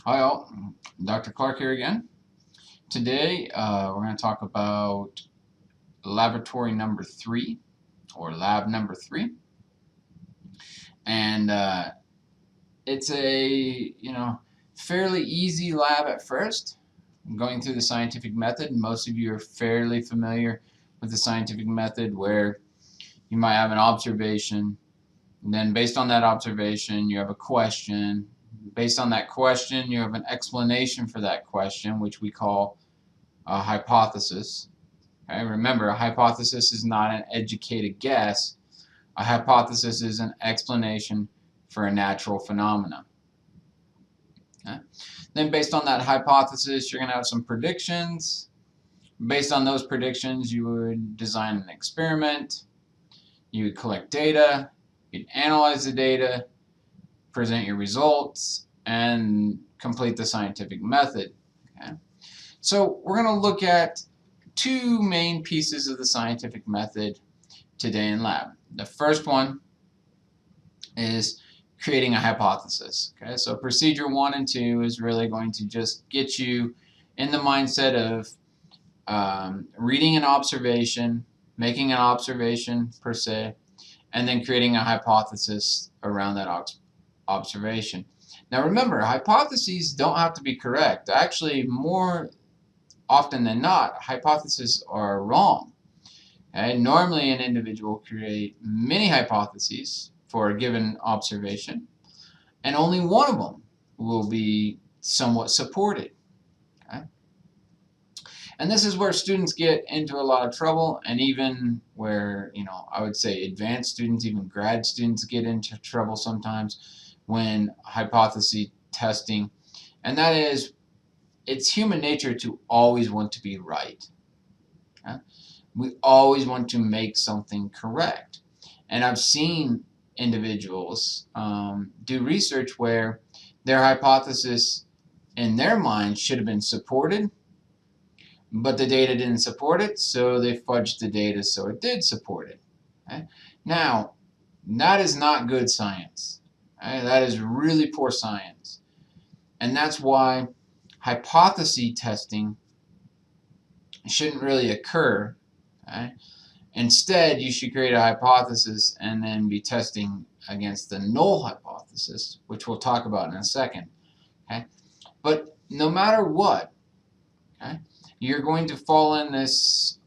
Hi all, Dr. Clark here again. Today we're going to talk about laboratory number 3 or lab number 3, and it's a fairly easy lab at first. I'm going through the scientific method, and most of you are fairly familiar with the scientific method, where you might have an observation, and then based on that observation you have a question. Based on that question you have an explanation for that question, which we call a hypothesis. Okay? Remember, a hypothesis is not an educated guess. A hypothesis is an explanation for a natural phenomenon. Okay? Then based on that hypothesis, you're going to have some predictions. Based on those predictions, you would design an experiment. You would collect data. You'd analyze the data, present your results, and complete the scientific method. Okay? So we're going to look at two main pieces of the scientific method today in lab. The first one is creating a hypothesis. Okay, so procedure 1 and 2 is really going to just get you in the mindset of reading an observation, making an observation per se, and then creating a hypothesis around that observation. Now remember, hypotheses don't have to be correct. Actually, more often than not, hypotheses are wrong. Okay? Normally an individual will create many hypotheses for a given observation, and only one of them will be somewhat supported. Okay? And this is where students get into a lot of trouble, and even where, I would say advanced students, even grad students, get into trouble sometimes when hypothesis testing, and that is, it's human nature to always want to be right. Okay? We always want to make something correct. And I've seen individuals do research where their hypothesis in their mind should have been supported, but the data didn't support it, so they fudged the data so it did support it. Okay? Now, that is not good science. Okay? That is really poor science. And that's why hypothesis testing shouldn't really occur. Okay? Instead, you should create a hypothesis and then be testing against the null hypothesis, which we'll talk about in a second. Okay? But no matter what, okay, you're going to fall in this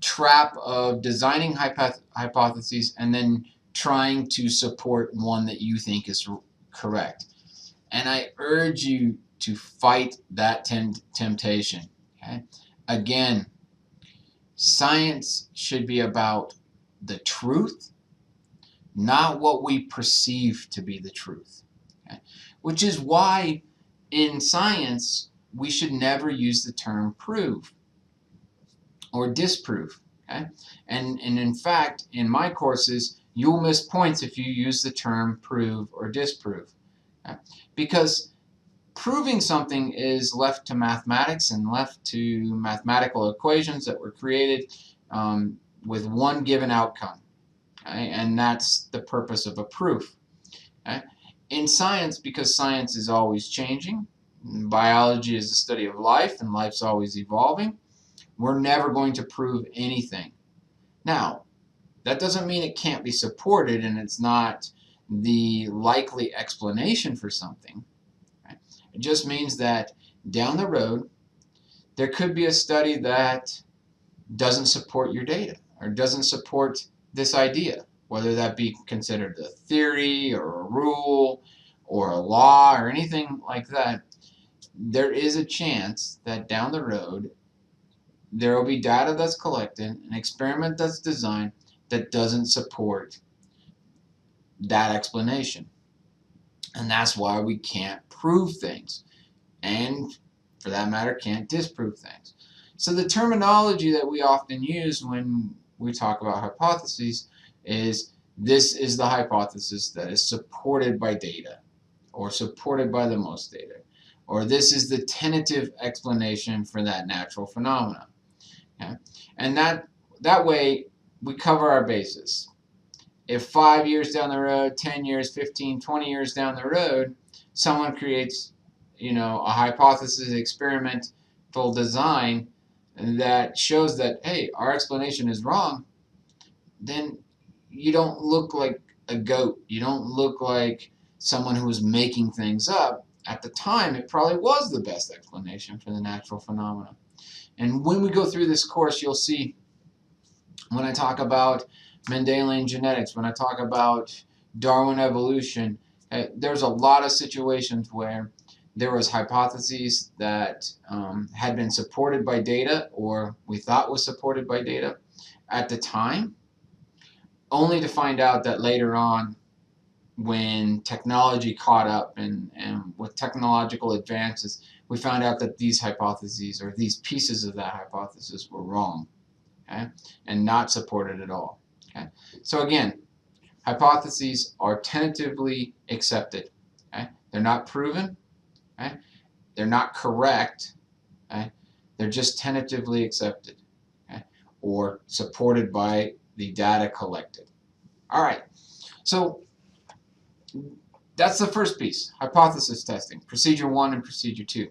trap of designing hypotheses and then trying to support one that you think is correct. And I urge you to fight that temptation. Okay? Again, science should be about the truth, not what we perceive to be the truth. Okay? Which is why in science we should never use the term prove or disprove. Okay? And in fact, in my courses, you'll miss points if you use the term prove or disprove. Okay? Because proving something is left to mathematics and left to mathematical equations that were created with one given outcome. Okay? And that's the purpose of a proof. Okay? In science, because science is always changing, biology is the study of life and life's always evolving, we're never going to prove anything. Now, that doesn't mean it can't be supported and it's not the likely explanation for something. It just means that down the road, there could be a study that doesn't support your data or doesn't support this idea, whether that be considered a theory or a rule or a law or anything like that. There is a chance that down the road, there will be data that's collected, an experiment that's designed that doesn't support that explanation. And that's why we can't prove things, and for that matter can't disprove things. So the terminology that we often use when we talk about hypotheses is, this is the hypothesis that is supported by data or supported by the most data, or this is the tentative explanation for that natural phenomenon. Okay? And that way we cover our bases. If 5 years down the road, 10 years, 15, 20 years down the road, someone creates a hypothesis experimental design that shows that, hey, our explanation is wrong, then you don't look like a goat. You don't look like someone who was making things up. At the time, it probably was the best explanation for the natural phenomena. And when we go through this course, you'll see when I talk about Mendelian genetics, when I talk about Darwin evolution, there's a lot of situations where there was hypotheses that had been supported by data, or we thought was supported by data at the time, only to find out that later on, when technology caught up and with technological advances, we found out that these hypotheses, or these pieces of that hypothesis, were wrong, okay, and not supported at all. Okay, so again, hypotheses are tentatively accepted. Okay, they're not proven. Okay, they're not correct. Okay, they're just tentatively accepted, okay, or supported by the data collected. All right, so that's the first piece, hypothesis testing, procedure 1 and procedure 2.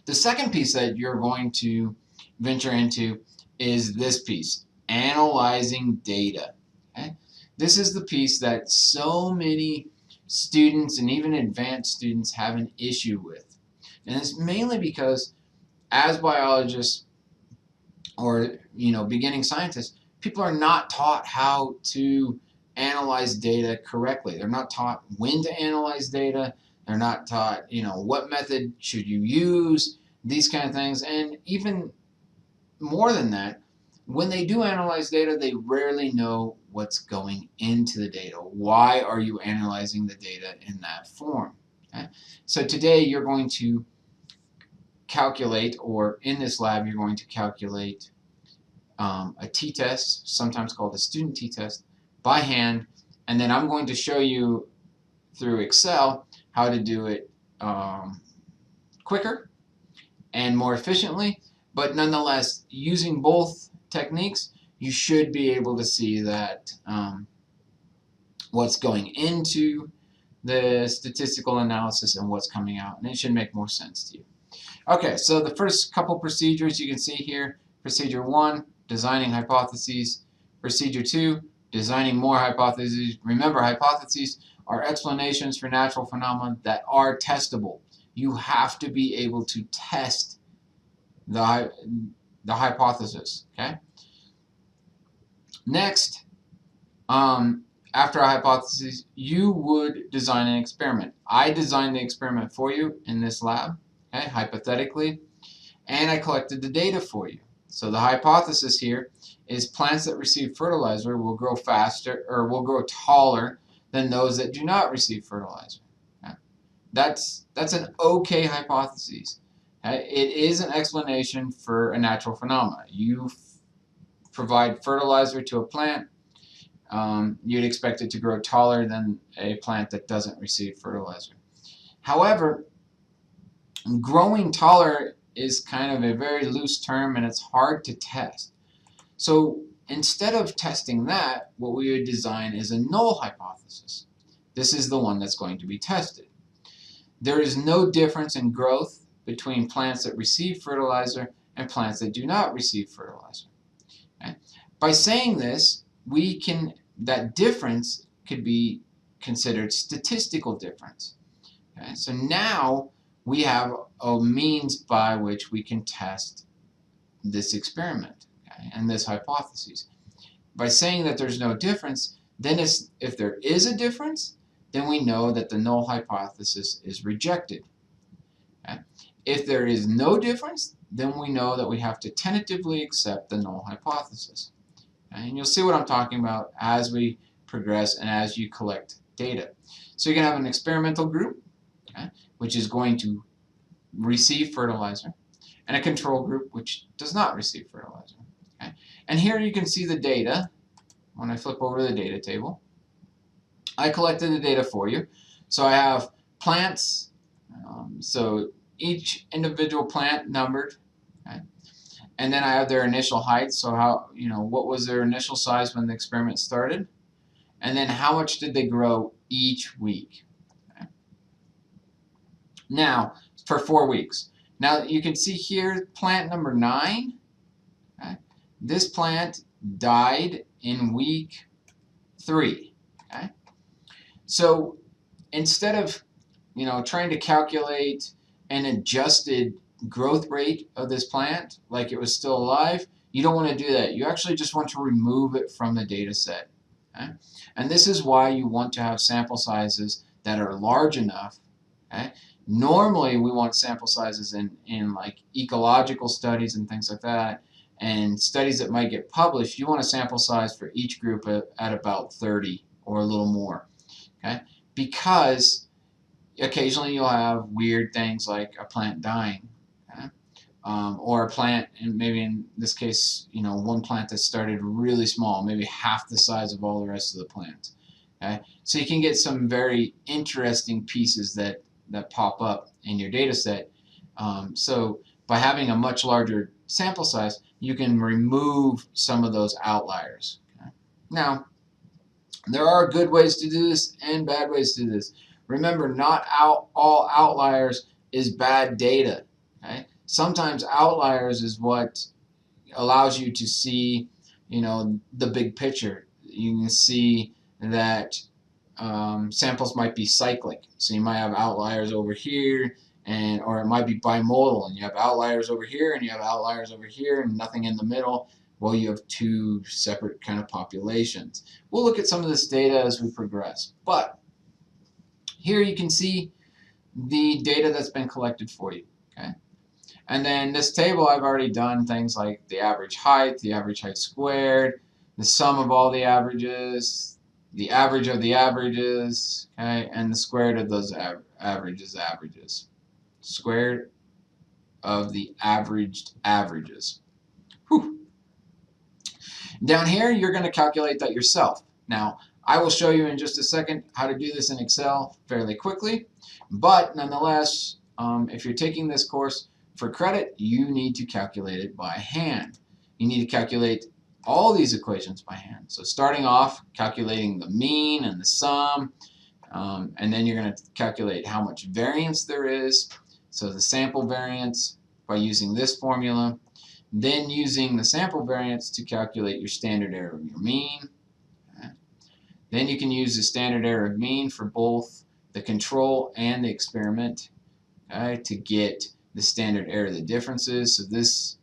The second piece that you're going to venture into is this piece, analyzing data. Okay? This is the piece that so many students and even advanced students have an issue with. And it's mainly because as biologists or beginning scientists, people are not taught how to analyze data correctly. They're not taught when to analyze data. They're not taught, what method should you use, these kind of things. And even more than that, when they do analyze data, they rarely know what's going into the data. Why are you analyzing the data in that form? Okay? So today you're going to calculate, or in this lab you're going to calculate a t-test, sometimes called a student t-test, by hand, and then I'm going to show you through Excel how to do it quicker and more efficiently, but nonetheless, using both techniques, you should be able to see that what's going into the statistical analysis and what's coming out, and it should make more sense to you. Okay, so the first couple procedures you can see here, procedure 1, designing hypotheses, procedure 2, designing more hypotheses. Remember, hypotheses are explanations for natural phenomena that are testable. You have to be able to test the hypothesis. Okay. Next, after a hypothesis, you would design an experiment. I designed the experiment for you in this lab, okay, hypothetically, and I collected the data for you. So the hypothesis here is plants that receive fertilizer will grow faster, or will grow taller than those that do not receive fertilizer. Okay? That's an okay hypothesis. Okay? It is an explanation for a natural phenomenon. You provide fertilizer to a plant, you'd expect it to grow taller than a plant that doesn't receive fertilizer. However, growing taller is kind of a very loose term, and it's hard to test. So instead of testing that, what we would design is a null hypothesis. This is the one that's going to be tested. There is no difference in growth between plants that receive fertilizer and plants that do not receive fertilizer. Okay? By saying this, that difference could be considered statistical difference. Okay? So now we have a means by which we can test this experiment, okay, and this hypothesis. By saying that there's no difference, then if there is a difference, then we know that the null hypothesis is rejected. Okay? If there is no difference, then we know that we have to tentatively accept the null hypothesis. Okay? And you'll see what I'm talking about as we progress and as you collect data. So you can have an experimental group, okay, which is going to receive fertilizer, and a control group which does not receive fertilizer. Okay? And here you can see the data. When I flip over to the data table, I collected the data for you. So I have plants, so each individual plant numbered, okay? And then I have their initial height, so what was their initial size when the experiment started, and then how much did they grow each week. Okay? Now, for 4 weeks. Now, you can see here, plant number 9. Okay? This plant died in week 3. Okay? So, instead of trying to calculate an adjusted growth rate of this plant like it was still alive, you don't want to do that. You actually just want to remove it from the data set. Okay? And this is why you want to have sample sizes that are large enough. Okay? Normally we want sample sizes in like ecological studies and things like that, and studies that might get published, you want a sample size for each group at about 30 or a little more. Okay? Because occasionally you'll have weird things like a plant dying, okay? Or a plant, and maybe in this case, one plant that started really small, maybe half the size of all the rest of the plants. Okay? So you can get some very interesting pieces that pop up in your data set. So by having a much larger sample size, you can remove some of those outliers. Okay? Now, there are good ways to do this and bad ways to do this. Remember, not all outliers is bad data. Okay? Sometimes outliers is what allows you to see, the big picture. You can see that samples might be cyclic. So you might have outliers over here, or it might be bimodal, and you have outliers over here and you have outliers over here and nothing in the middle. Well, you have two separate kind of populations. We'll look at some of this data as we progress. But here you can see the data that's been collected for you. Okay? And then this table, I've already done things like the average height squared, the sum of all the averages, the average of the averages, okay, and the squared of those averages. Squared of the averaged averages. Whew. Down here, you're going to calculate that yourself. Now, I will show you in just a second how to do this in Excel fairly quickly, but nonetheless, if you're taking this course for credit, you need to calculate it by hand. You need to calculate all these equations by hand. So starting off, calculating the mean and the sum, and then you're going to calculate how much variance there is. So the sample variance by using this formula, then using the sample variance to calculate your standard error of your mean. Okay. Then you can use the standard error of mean for both the control and the experiment, okay, to get the standard error of the differences. So this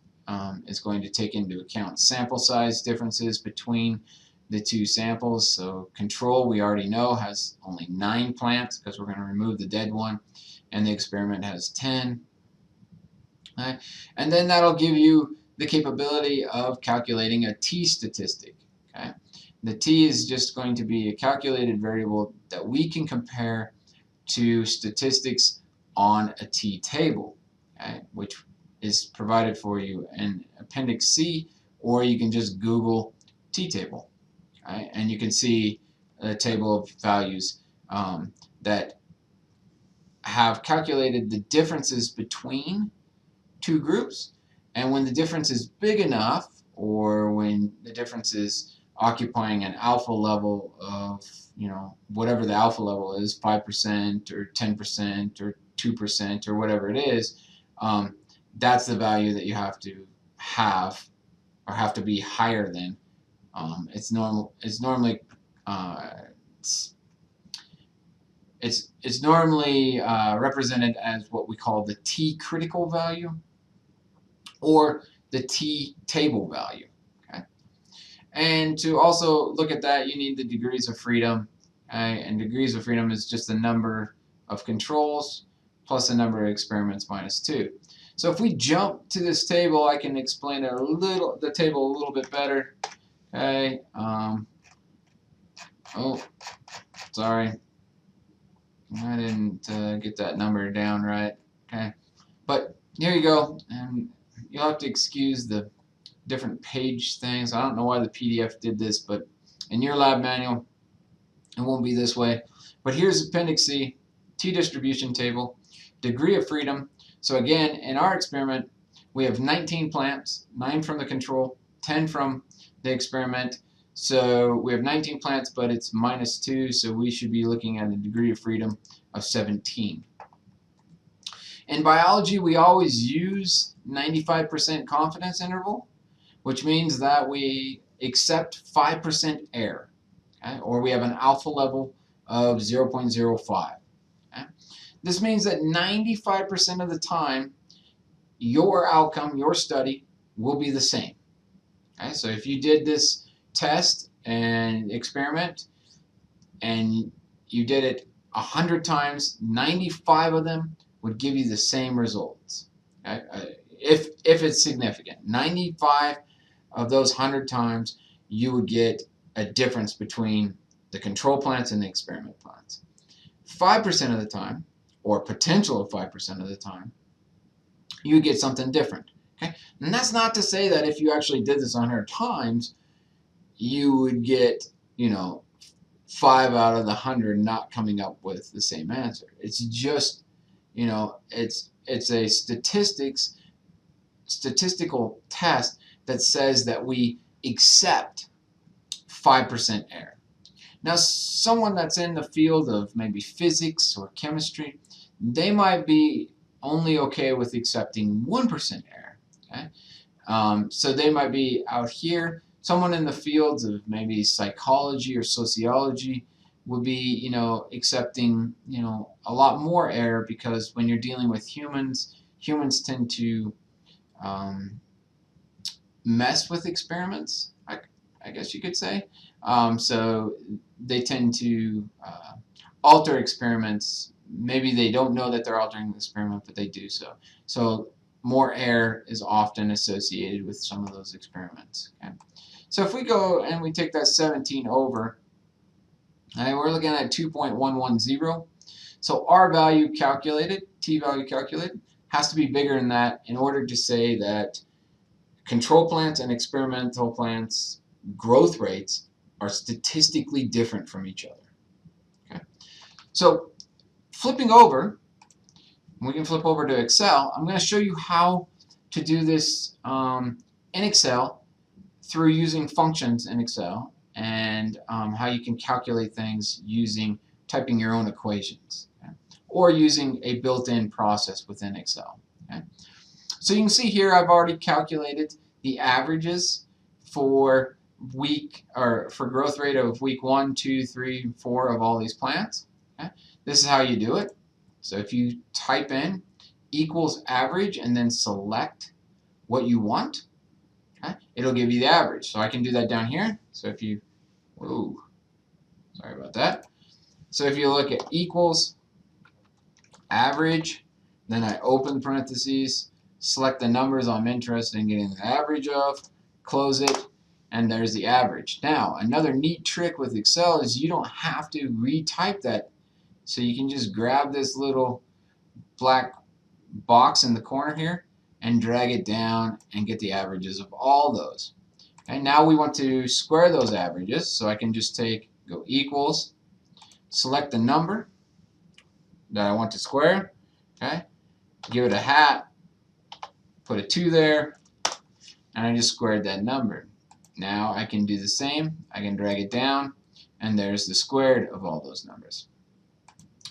is going to take into account sample size differences between the two samples. So control, we already know, has only 9 plants because we're going to remove the dead one, and the experiment has 10. Okay. And then that'll give you the capability of calculating a t-statistic. Okay. The t is just going to be a calculated variable that we can compare to statistics on a t-table, okay, which is provided for you in Appendix C, or you can just Google t-table, okay, and you can see a table of values that have calculated the differences between two groups, and when the difference is big enough, or when the difference is occupying an alpha level of, whatever the alpha level is, 5% or 10% or 2% or whatever it is, that's the value that you have to have, or have to be higher than. It's normally represented as what we call the t-critical value, or the t-table value. Okay? And to also look at that, you need the degrees of freedom. Okay? And degrees of freedom is just the number of controls plus the number of experiments minus 2. So if we jump to this table, I can explain the table a little bit better. Okay. Oh, sorry. I didn't get that number down right. Okay. But here you go. And you'll have to excuse the different page things. I don't know why the PDF did this, but in your lab manual, it won't be this way. But here's Appendix C, t-distribution table, degree of freedom. So again, in our experiment, we have 19 plants, 9 from the control, 10 from the experiment. So we have 19 plants, but it's minus 2, so we should be looking at a degree of freedom of 17. In biology, we always use 95% confidence interval, which means that we accept 5% error, okay? Or we have an alpha level of 0.05. Okay? This means that 95% of the time, your outcome, your study, will be the same. Okay? So if you did this test and experiment and you did it 100 times, 95 of them would give you the same results. Okay? If it's significant, 95 of those 100 times, you would get a difference between the control plants and the experiment plants. 5% of the time, or potential of 5% of the time, you would get something different. Okay? And that's not to say that if you actually did this 100 times, you would get, 5 out of the 100 not coming up with the same answer. It's just, it's a statistical test that says that we accept 5% error. Now, someone that's in the field of maybe physics or chemistry, they might be only okay with accepting 1% error. Okay? So they might be out here. Someone in the fields of maybe psychology or sociology would be, accepting, a lot more error, because when you're dealing with humans tend to mess with experiments, I guess you could say. So they tend to alter experiments. Maybe they don't know that they're altering the experiment, but they do so. So more error is often associated with some of those experiments. Okay? So if we go and we take that 17 over, and we're looking at 2.110. So R value calculated, T value calculated, has to be bigger than that in order to say that control plants and experimental plants growth rates are statistically different from each other. Okay? So flipping over, we can flip over to Excel. I'm going to show you how to do this in Excel through using functions in Excel, and how you can calculate things using typing your own equations, okay? Or using a built-in process within Excel. Okay? So you can see here I've already calculated the averages for growth rate of week 1, 2, 3, 4 of all these plants. Okay? This is how you do it. So if you type in equals average and then select what you want, okay, it'll give you the average. So I can do that down here. So if you, sorry about that. So if you look at equals average, then I open parentheses, select the numbers I'm interested in getting the average of, close it, and there's the average. Now, another neat trick with Excel is you don't have to retype that. So you can just grab this little black box in the corner here and drag it down and get the averages of all those. And now we want to square those averages, so I can just go equals, select the number that I want to square, okay, give it a hat, put a 2 there, and I just squared that number. Now I can do the same. I can drag it down, and there's the squared of all those numbers.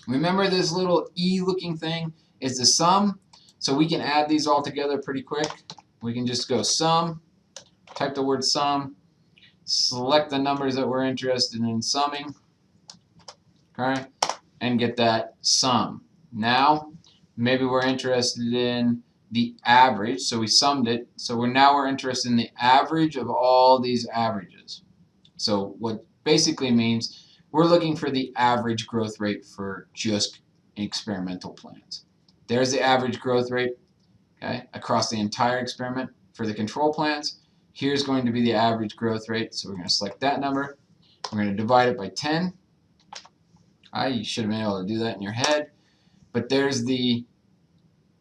Remember, this little E looking thing is the sum, so we can add these all together pretty quick. We can just go sum, type the word sum, select the numbers that we're interested in summing, okay, and get that sum. Now, maybe we're interested in the average, so we summed it, so we're interested in the average of all these averages. So what basically means we're looking for the average growth rate for just experimental plants. There's the average growth rate, okay, across the entire experiment. For the control plants, here's going to be the average growth rate, so we're going to select that number. We're going to divide it by 10. You should have been able to do that in your head, but there's the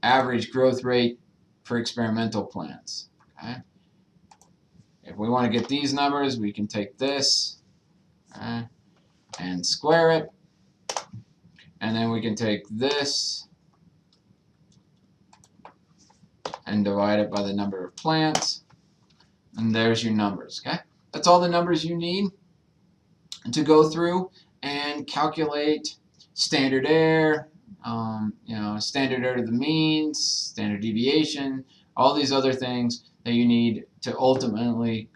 average growth rate for experimental plants. Okay? If we want to get these numbers, we can take this, okay, and square it, and then we can take this and divide it by the number of plants, and there's your numbers. Okay, that's all the numbers you need to go through and calculate standard error, you know, standard error of the means, standard deviation, all these other things that you need to ultimately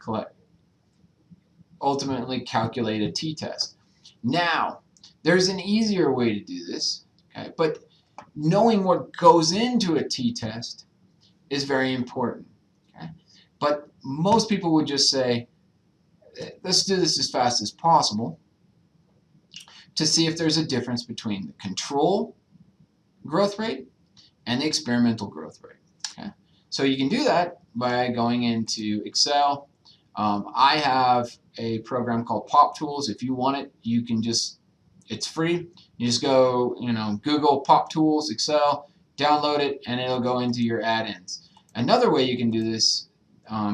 calculate a t-test. Now, there's an easier way to do this, okay? But knowing what goes into a t-test is very important, okay? But most people would just say, let's do this as fast as possible to see if there's a difference between the control growth rate and the experimental growth rate. Okay? So you can do that by going into Excel. I have a program called Pop Tools. If you want it, you can just, it's free. You just go, you know, Google Pop Tools, Excel, download it, and it'll go into your add-ins. Another way you can do this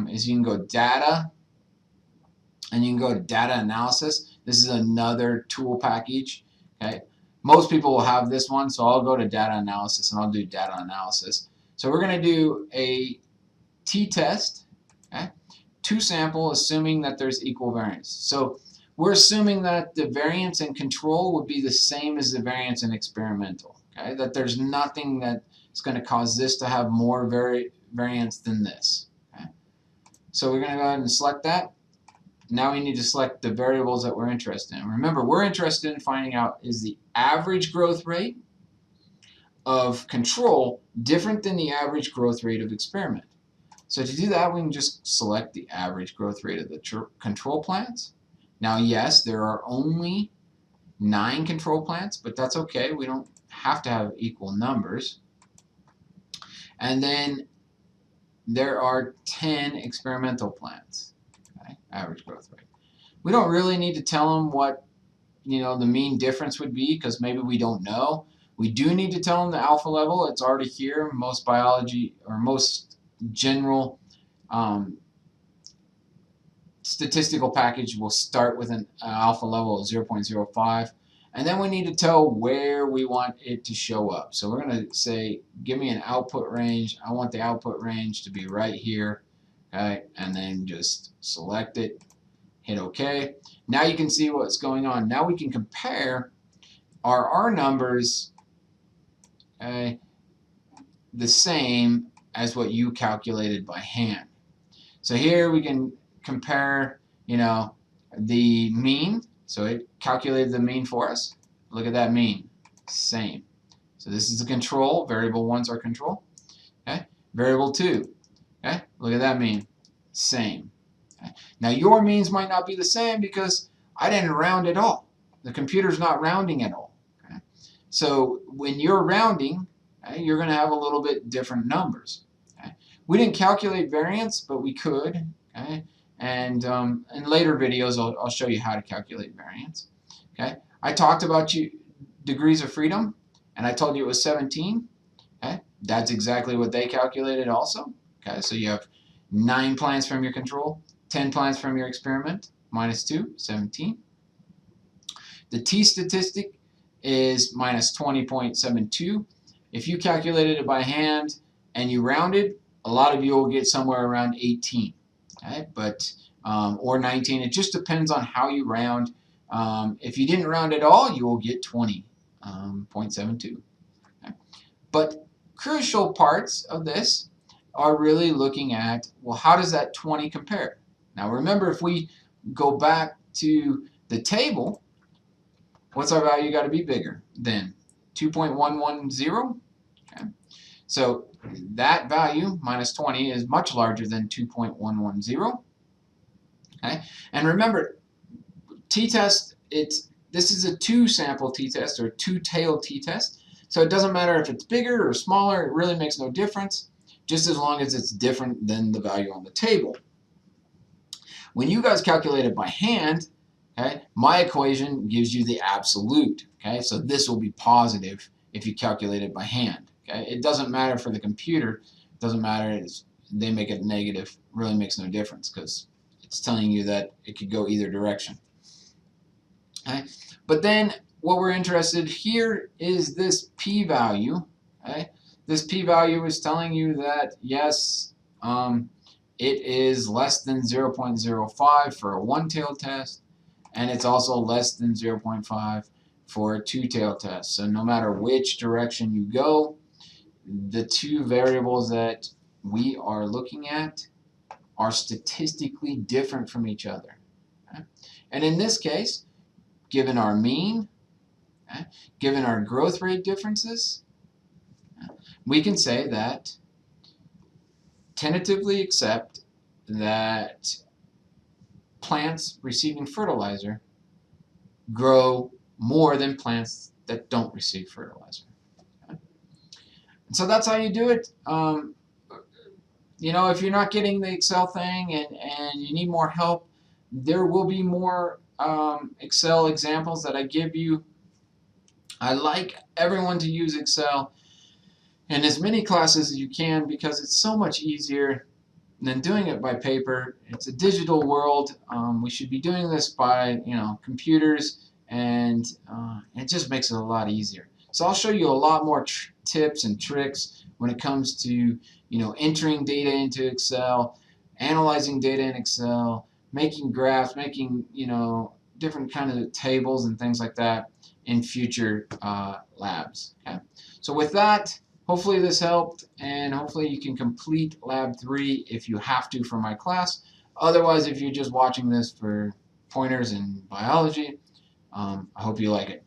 is you can go Data, and you can go to Data Analysis. This is another tool package. Okay, most people will have this one, so I'll go to Data Analysis and I'll do Data Analysis. So we're going to do a t-test, okay, to sample, assuming that there's equal variance. So we're assuming that the variance in control would be the same as the variance in experimental. Okay, that there's nothing that's going to cause this to have more variance than this. Okay, so we're going to go ahead and select that. Now we need to select the variables that we're interested in. Remember, we're interested in finding out, is the average growth rate of control different than the average growth rate of experiment? So to do that, we can just select the average growth rate of the control plants. Now, yes, there are only 9 control plants, but that's okay. We don't have to have equal numbers. And then there are 10 experimental plants. Okay, average growth rate. We don't really need to tell them what, you know, the mean difference would be, because maybe we don't know. We do need to tell them the alpha level. It's already here. Most biology or most general statistical package will start with an alpha level of 0.05, and then we need to tell where we want it to show up. So we're going to say, give me an output range. I want the output range to be right here. Okay, and then just select it, hit OK. Now you can see what's going on. Now we can compare, are our numbers the same as what you calculated by hand? So here we can compare, you know, the mean. So it calculated the mean for us. Look at that mean, same. So this is the control. Variable 1's our control. Okay, variable 2. Okay, look at that mean, same. Okay. Now your means might not be the same because I didn't round at all. The computer's not rounding at all. Okay. So when you're rounding, okay, you're going to have a little bit different numbers. Okay. We didn't calculate variance, but we could. Okay. And in later videos, I'll show you how to calculate variance. Okay. I talked about degrees of freedom, and I told you it was 17. Okay. That's exactly what they calculated also. Okay, so you have 9 plants from your control, 10 plants from your experiment, minus 2, 17. The t-statistic is minus 20.72. If you calculated it by hand and you rounded, a lot of you will get somewhere around 18, okay? But or 19. It just depends on how you round. If you didn't round at all, you will get 20.72. Okay? But crucial parts of this are really looking at, well, how does that 20 compare? Now remember, if we go back to the table, what's our value got to be bigger than 2.110? Okay. So that value, minus 20, is much larger than 2.110. Okay. And remember, t-test, this is a 2-sample t-test or 2-tailed t-test. So it doesn't matter if it's bigger or smaller, it really makes no difference, just as long as it's different than the value on the table. When you guys calculate it by hand, okay, my equation gives you the absolute. Okay, so this will be positive if you calculate it by hand. Okay, it doesn't matter for the computer. It doesn't matter. They make it negative. Really makes no difference because it's telling you that it could go either direction. Okay, but then what we're interested here is this p-value. Okay. This p-value is telling you that, yes, it is less than 0.05 for a one-tailed test, and it's also less than 0.5 for a two-tailed test. So no matter which direction you go, the two variables that we are looking at are statistically different from each other. Okay? And in this case, given our mean, okay, given our growth rate differences, we can say that tentatively accept that plants receiving fertilizer grow more than plants that don't receive fertilizer. Okay? And so that's how you do it. You know, if you're not getting the Excel thing and you need more help, there will be more Excel examples that I give you. I like everyone to use Excel in as many classes as you can because it's so much easier than doing it by paper. It's a digital world. We should be doing this by, you know, computers, and it just makes it a lot easier. So I'll show you a lot more tips and tricks when it comes to, you know, entering data into Excel, analyzing data in Excel, making graphs, making, you know, different kind of tables and things like that in future labs. Okay. So with that, hopefully this helped, and hopefully you can complete Lab 3 if you have to for my class. Otherwise, if you're just watching this for pointers in biology, I hope you like it.